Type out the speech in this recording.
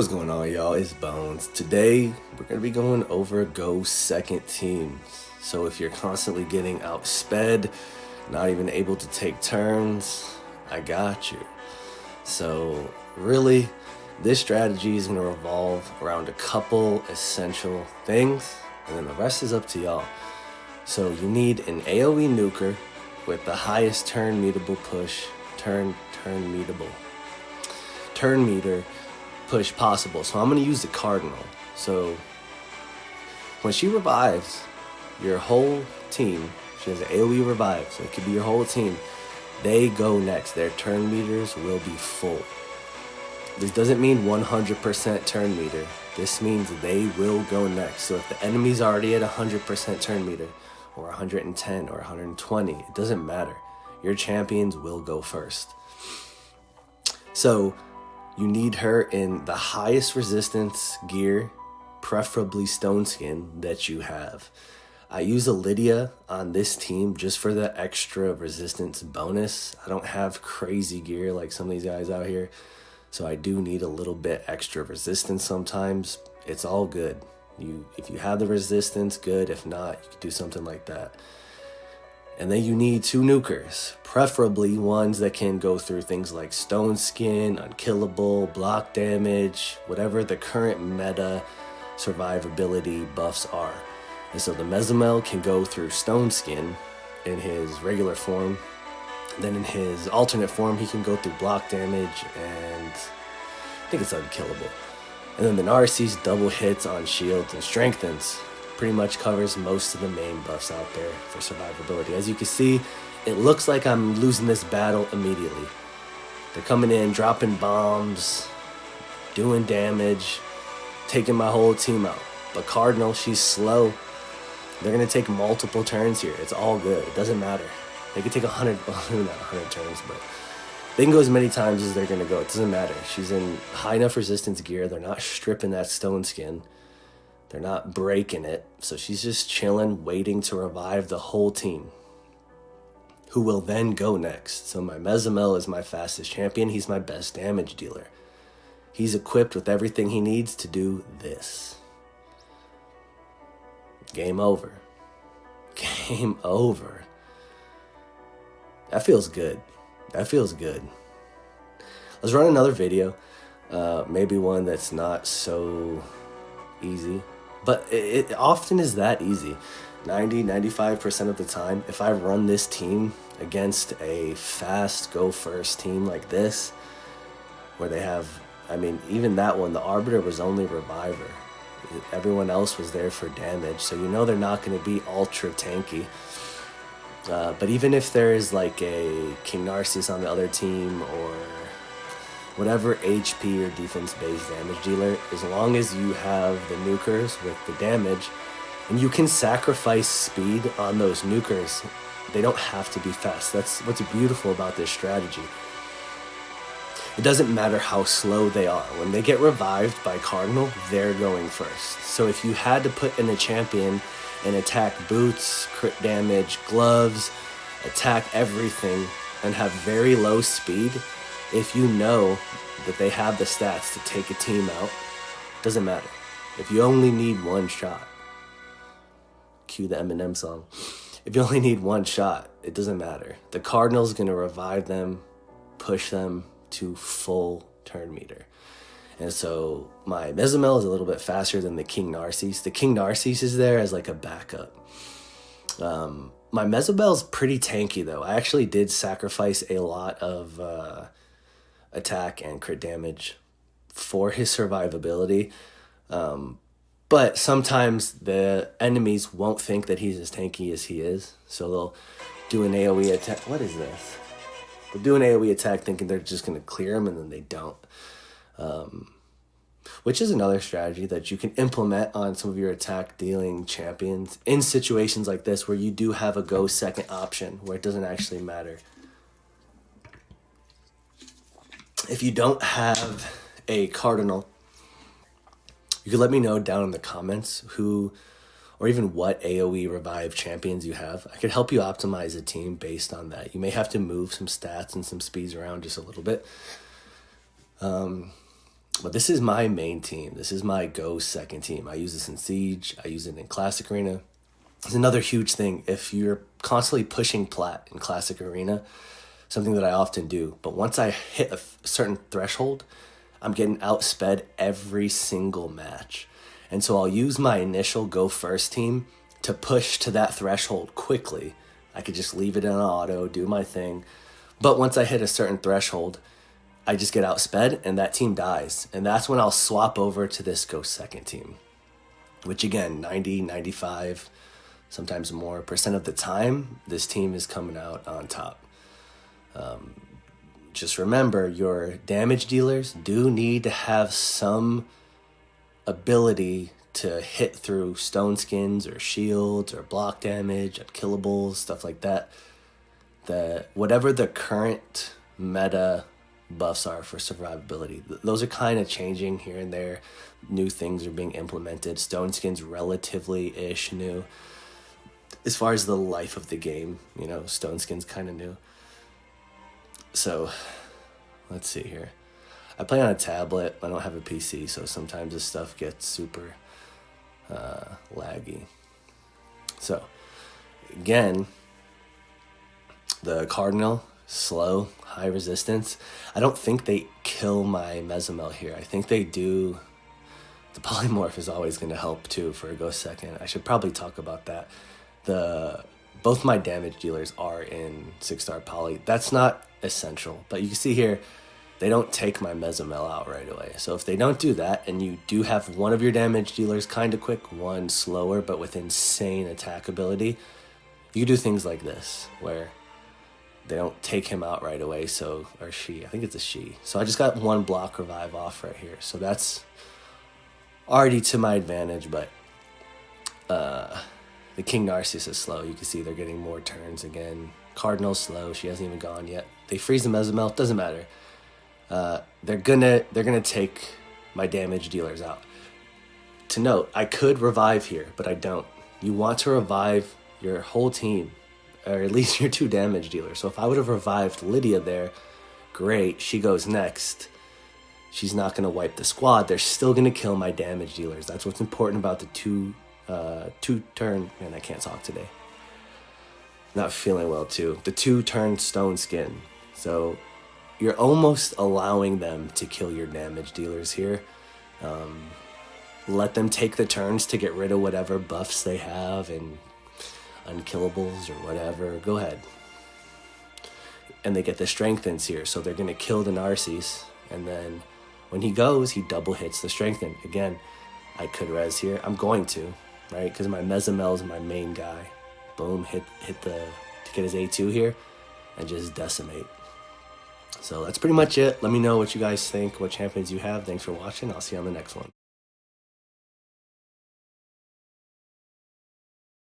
What's going on, y'all? It's Bones. Today, we're going to be going over Go second teams. So if you're constantly getting outsped, not even able to take turns, I got you. So really, this strategy is going to revolve around a couple essential things, and then the rest is up to y'all. So you need an AoE nuker with the highest turn meter push possible. So I'm going to use the Cardinal. So when she revives, your whole team, she has an AoE revive, so it could be your whole team, they go next. Their turn meters will be full. This doesn't mean 100% turn meter. This means they will go next. So if the enemy's already at 100% turn meter, or 110 or 120, it doesn't matter. Your champions will go first. So you need her in the highest resistance gear, preferably stone skin, that you have. I use a Lydia on this team just for the extra resistance bonus. I don't have crazy gear like some of these guys out here, so I do need a little bit extra resistance sometimes. It's all good. If you have the resistance, good. If not, you could do something like that. And then you need 2 nukers, preferably ones that can go through things like stone skin, unkillable, block damage, whatever the current meta survivability buffs are. And so the Mezimel can go through stone skin in his regular form. Then in his alternate form, he can go through block damage and I think it's unkillable. And then the Narcisse double hits on shields and strengthens. Pretty much covers most of the main buffs out there for survivability. As you can see, it looks like I'm losing this battle immediately. They're coming in, dropping bombs, doing damage, taking my whole team out. But Cardinal, she's slow. They're going to take multiple turns here. It's all good. It doesn't matter. They could take 100, well, not 100 turns, but they can go as many times as they're going to go. It doesn't matter. She's in high enough resistance gear. They're not stripping that stone skin. They're not breaking it. So she's just chilling, waiting to revive the whole team, who will then go next. So my Mezimel is my fastest champion. He's my best damage dealer. He's equipped with everything he needs to do this. Game over. Game over. That feels good. That feels good. Let's run another video. Maybe one that's not so easy. But it often is that easy. 95% of the time, if I run this team against a fast go first team like this, where they have, even that one, the Arbiter was only Reviver. Everyone else was there for damage, so you know they're not going to be ultra tanky. But even if there is like a King Narcisse on the other team or whatever HP or defense-based damage dealer, as long as you have the nukers with the damage, and you can sacrifice speed on those nukers, they don't have to be fast. That's what's beautiful about this strategy. It doesn't matter how slow they are. When they get revived by Cardinal, they're going first. So if you had to put in a champion and attack boots, crit damage, gloves, attack everything, and have very low speed, if you know that they have the stats to take a team out, doesn't matter. If you only need one shot, cue the Eminem song. If you only need one shot, it doesn't matter. The Cardinal's going to revive them, push them to full turn meter. And so my Mezimel is a little bit faster than the King Narcisse. The King Narcisse is there as like a backup. My Mezimel's pretty tanky though. I actually did sacrifice a lot of attack and crit damage for his survivability. But sometimes the enemies won't think that he's as tanky as he is. So they'll do an AoE attack. What is this? They'll do an AoE attack thinking they're just going to clear him, and then they don't. Which is another strategy that you can implement on some of your attack dealing champions in situations like this where you do have a go second option where it doesn't actually matter. If you don't have a Cardinal, you can let me know down in the comments who or even what AoE revive champions you have. I could help you optimize a team based on that. You may have to move some stats and some speeds around just a little bit. But this is my main team. This is my go second team. I use this in Siege. I use it in Classic Arena. It's another huge thing. If you're constantly pushing plat in Classic Arena, something that I often do, but once I hit a certain threshold, I'm getting outsped every single match. And so I'll use my initial go first team to push to that threshold quickly. I could just leave it in auto, do my thing. But once I hit a certain threshold, I just get outsped and that team dies. And that's when I'll swap over to this go second team, which again, 90, 95, sometimes more % of the time, this team is coming out on top. Just remember, your damage dealers do need to have some ability to hit through stone skins or shields or block damage, unkillables, stuff like that. Whatever the current meta buffs are for survivability, those are kind of changing here and there. New things are being implemented. Stone skins relatively-ish new. As far as the life of the game, stone skins kind of new. So, let's see here. I play on a tablet. I don't have a PC, so sometimes this stuff gets super laggy. So, again, the Cardinal, slow, high resistance. I don't think they kill my Mezimel here. I think they do. The polymorph is always going to help too for a go second. I should probably talk about that. Both my damage dealers are in 6-star poly. That's not essential, but you can see here, they don't take my Mezimel out right away. So if they don't do that, and you do have one of your damage dealers kind of quick, one slower, but with insane attack ability, you do things like this, where they don't take him out right away, or she, I think it's a she. So I just got one block revive off right here. So that's already to my advantage, but the King Narcissus is slow. You can see they're getting more turns again. Cardinal slow. She hasn't even gone yet. They freeze the Mezimel. Doesn't matter. They're gonna take my damage dealers out. To note, I could revive here, but I don't. You want to revive your whole team, or at least your 2 damage dealers. So if I would have revived Lydia there, great. She goes next. She's not gonna wipe the squad. They're still gonna kill my damage dealers. That's what's important about the two turn, man, I can't talk today. Not feeling well too. The 2-turn stone skin. So you're almost allowing them to kill your damage dealers here. Let them take the turns to get rid of whatever buffs they have and unkillables or whatever. Go ahead. And they get the strengthens here. So they're going to kill the Narcissus. And then when he goes, he double hits the strengthen. Again, I could res here. I'm going to, right? Because my Mezimel is my main guy. Boom, hit to get his A2 here and just decimate. So that's pretty much it. Let me know what you guys think, what champions you have. Thanks for watching. I'll see you on the next one.